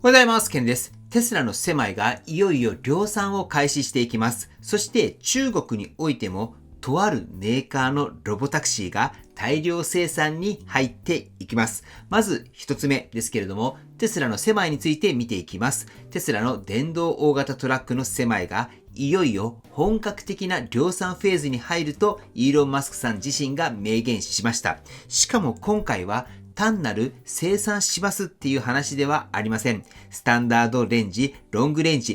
おはようございます。ケンです。テスラのセマイがいよいよ量産を開始していきます。そして中国においてもとあるメーカーのロボタクシーが大量生産に入っていきます。まず一つ目ですけれども、テスラのセマイについて見ていきます。テスラの電動大型トラックのセマイがいよいよ本格的な量産フェーズに入るとイーロン・マスクさん自身が明言しました。しかも今回は単なる生産しますっていう話ではありません。スタンダードレンジ、ロングレンジ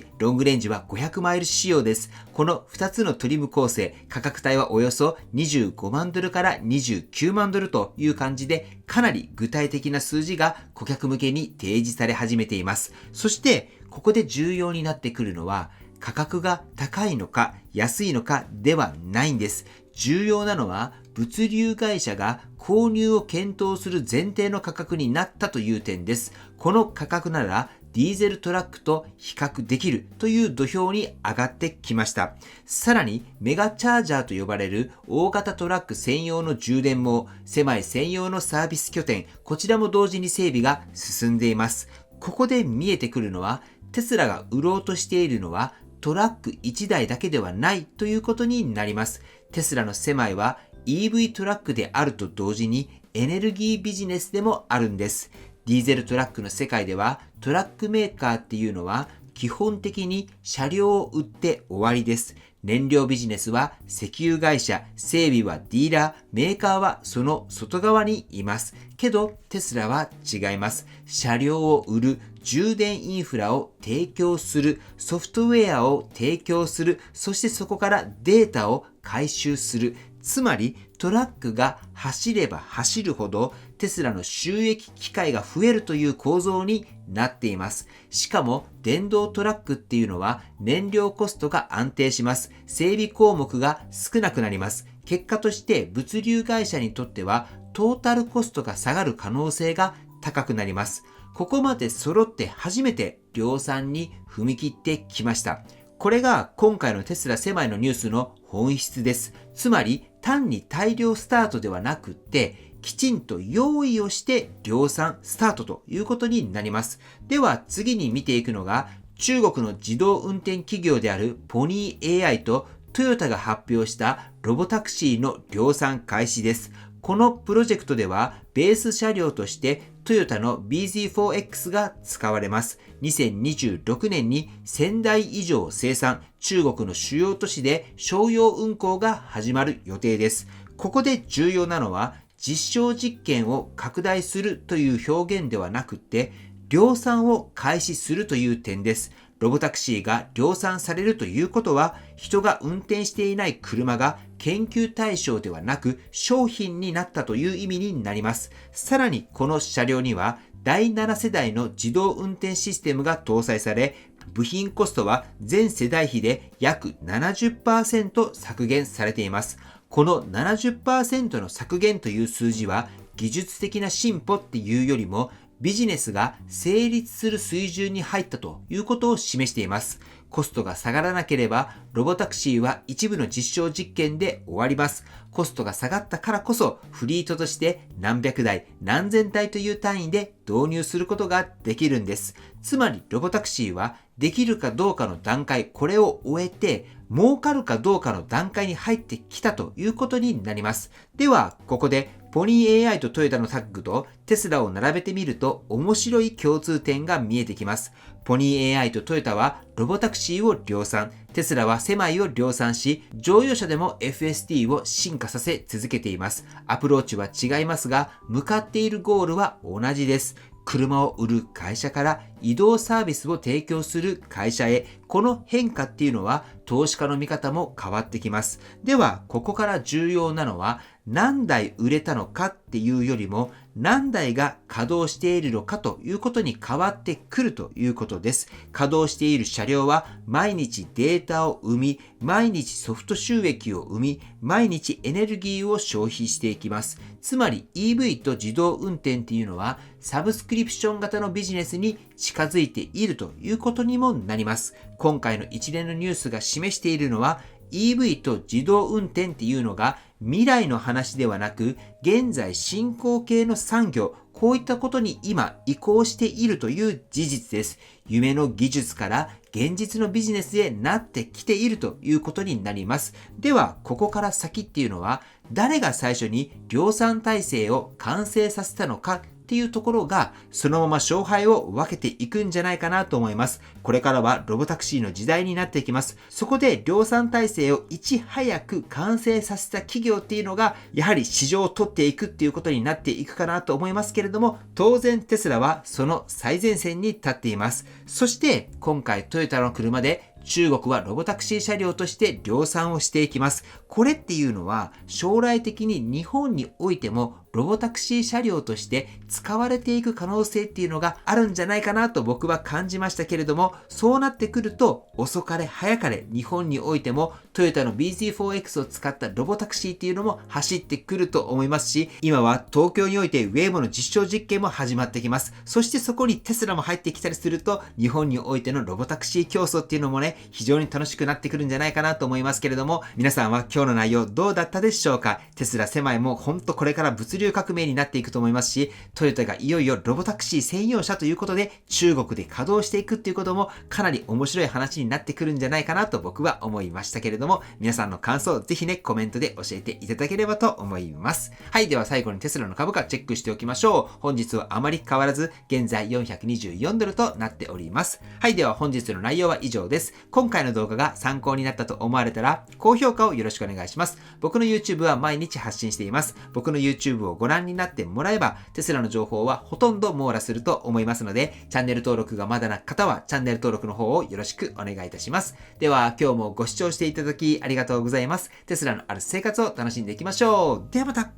は500マイル仕様です。この2つのトリム構成、価格帯はおよそ25万ドルから29万ドルという感じで、かなり具体的な数字が顧客向けに提示され始めています。そして、ここで重要になってくるのは、価格が高いのか安いのかではないんです。重要なのは物流会社が購入を検討する前提の価格になったという点です。この価格ならディーゼルトラックと比較できるという土俵に上がってきました。さらにメガチャージャーと呼ばれる大型トラック専用の充電網、狭い専用のサービス拠点、こちらも同時に整備が進んでいます。ここで見えてくるのはテスラが売ろうとしているのはトラック1台だけではないということになります。テスラのセマイは EV トラックであると同時にエネルギービジネスでもあるんです。ディーゼルトラックの世界ではトラックメーカーっていうのは基本的に車両を売って終わりです。燃料ビジネスは石油会社、整備はディーラー、メーカーはその外側にいます。けどテスラは違います。車両を売る、充電インフラを提供する、ソフトウェアを提供する、そしてそこからデータを回収する。つまりトラックが走れば走るほどテスラの収益機会が増えるという構造になっています。しかも電動トラックっていうのは燃料コストが安定します。整備項目が少なくなります。結果として物流会社にとってはトータルコストが下がる可能性が高くなります。ここまで揃って初めて量産に踏み切ってきました。これが今回のテスラセマイのニュースの本質です。つまり単に大量スタートではなくってきちんと用意をして量産スタートということになります。では次に見ていくのが中国の自動運転企業であるポニー AI とトヨタが発表したロボタクシーの量産開始です。このプロジェクトではベース車両としてトヨタの BZ4X が使われます。2026年に1000台以上生産、中国の主要都市で商用運行が始まる予定です。ここで重要なのは実証実験を拡大するという表現ではなくて量産を開始するという点です。ロボタクシーが量産されるということは、人が運転していない車が研究対象ではなく商品になったという意味になります。さらにこの車両には第7世代の自動運転システムが搭載され、部品コストは全世代比で約 70% 削減されています。この 70% の削減という数字は技術的な進歩っていうよりもビジネスが成立する水準に入ったということを示しています。コストが下がらなければロボタクシーは一部の実証実験で終わります。コストが下がったからこそフリートとして何百台何千台という単位で導入することができるんです。つまりロボタクシーはできるかどうかの段階、これを終えて儲かるかどうかの段階に入ってきたということになります。ではここでポニー AI とトヨタのタッグとテスラを並べてみると面白い共通点が見えてきます。ポニー AI とトヨタはロボタクシーを量産、テスラはセマイを量産し、乗用車でも FSD を進化させ続けています。アプローチは違いますが、向かっているゴールは同じです。車を売る会社から移動サービスを提供する会社へ、この変化っていうのは投資家の見方も変わってきます。ではここから重要なのは何台売れたのかっていうよりも何台が稼働しているのかということに変わってくるということです。稼働している車両は毎日データを生み、毎日ソフト収益を生み、毎日エネルギーを消費していきます。つまり EV と自動運転っていうのはサブスクリプション型のビジネスに近づいているということにもなります。今回の一連のニュースが示しているのは EV と自動運転っていうのが未来の話ではなく、現在進行形の産業、こういったことに今移行しているという事実です。夢の技術から現実のビジネスへなってきているということになります。では、ここから先っていうのは、誰が最初に量産体制を完成させたのかっていうところが、そのまま勝敗を分けていくんじゃないかなと思います。これからはロボタクシーの時代になっていきます。そこで量産体制をいち早く完成させた企業っていうのが、やはり市場を取っていくっていうことになっていくかなと思いますけれども、当然テスラはその最前線に立っています。そして今回トヨタの車で中国はロボタクシー車両として量産をしていきます。これっていうのは将来的に日本においてもロボタクシー車両として使われていく可能性っていうのがあるんじゃないかなと僕は感じましたけれども、そうなってくると遅かれ早かれ日本においてもトヨタの BZ4X を使ったロボタクシーっていうのも走ってくると思いますし、今は東京においてウェイモの実証実験も始まってきます。そしてそこにテスラも入ってきたりすると、日本においてのロボタクシー競争っていうのもね、非常に楽しくなってくるんじゃないかなと思いますけれども、皆さんは今日の内容どうだったでしょうか？テスラ狭いもほんとこれから物流革命になっていくと思いますし、トヨタがいよいよロボタクシー専用車ということで中国で稼働していくっていうこともかなり面白い話になってくるんじゃないかなと僕は思いましたけれども、皆さんの感想ぜひねコメントで教えていただければと思います。はい、では最後にテスラの株価チェックしておきましょう。本日はあまり変わらず現在424ドルとなっております。はい、では本日の内容は以上です。今回の動画が参考になったと思われたら高評価をよろしくお願いします。僕の YouTube は毎日発信しています。僕の YouTube をご覧になってもらえばテスラの情報はほとんど網羅すると思いますので、チャンネル登録がまだな方はチャンネル登録の方をよろしくお願いいたします。では今日もご視聴していただきありがとうございます。テスラのある生活を楽しんでいきましょう。ではまた。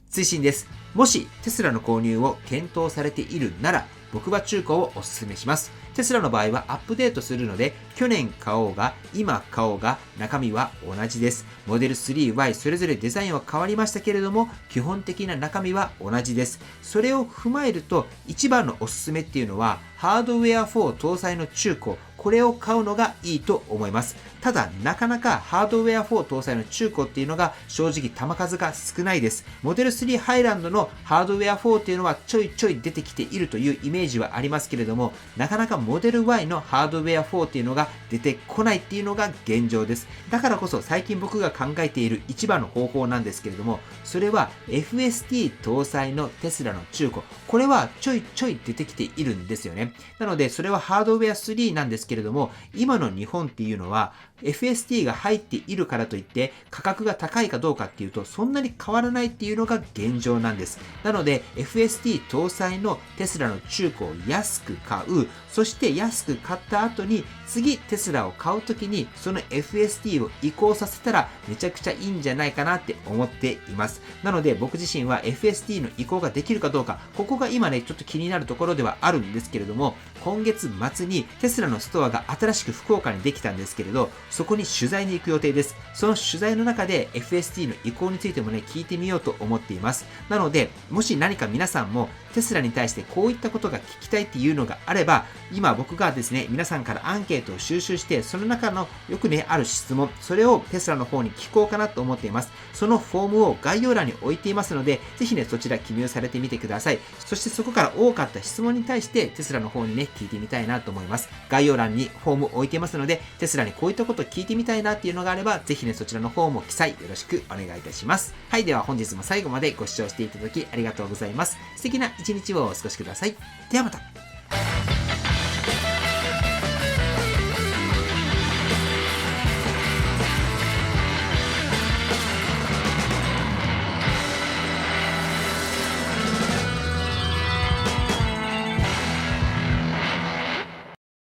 追伸です。もしテスラの購入を検討されているなら、僕は中古をお勧めします。テスラの場合はアップデートするので、去年買おうが今買おうが中身は同じです。モデル 3Y それぞれデザインは変わりましたけれども、基本的な中身は同じです。それを踏まえると、一番のおすすめっていうのは、ハードウェア4搭載の中古、これを買うのがいいと思います。ただ、なかなかハードウェア4搭載の中古っていうのが正直球数が少ないです。モデル3ハイランドのハードウェア4っていうのはちょいちょい出てきているというイメージはありますけれども、なかなかモデル Y のハードウェア4っていうのが出てこないっていうのが現状です。だからこそ最近僕が考えている一番の方法なんですけれども、それは FSD 搭載のテスラの中古。これはちょいちょい出てきているんですよね。なので、それはハードウェア3なんですけれども、今の日本っていうのは FSD が入っているからといって価格が高いかどうかっていうとそんなに変わらないっていうのが現状なんです。なので FSD 搭載のテスラの中古を安く買う、そして安く買った後に次テスラを買うときにその FSD を移行させたらめちゃくちゃいいんじゃないかなって思っています。なので僕自身は FSD の移行ができるかどうか、ここが今ねちょっと気になるところではあるんですけれども、今月末にテスラのストアが新しく福岡にできたんですけれど、そこに取材に行く予定です。その取材の中で FSD の移行についてもね聞いてみようと思っています。なのでもし何か皆さんもテスラに対してこういったことが聞きたいっていうのがあれば、今僕がですね皆さんからアンケートを収集して、その中のよくねある質問、それをテスラの方に聞こうかなと思っています。そのフォームを概要欄に置いていますので、ぜひねそちら記入されてみてください。そしてそこから多かった質問に対してテスラの方にね聞いてみたいなと思います。概要欄にフォーム置いていますので、テスラにこういったことを聞いてみたいなっていうのがあれば、ぜひねそちらの方も記載よろしくお願いいたします。はい、では本日も最後までご視聴していただきありがとうございます。素敵な一日をお過ごしください。ではまた。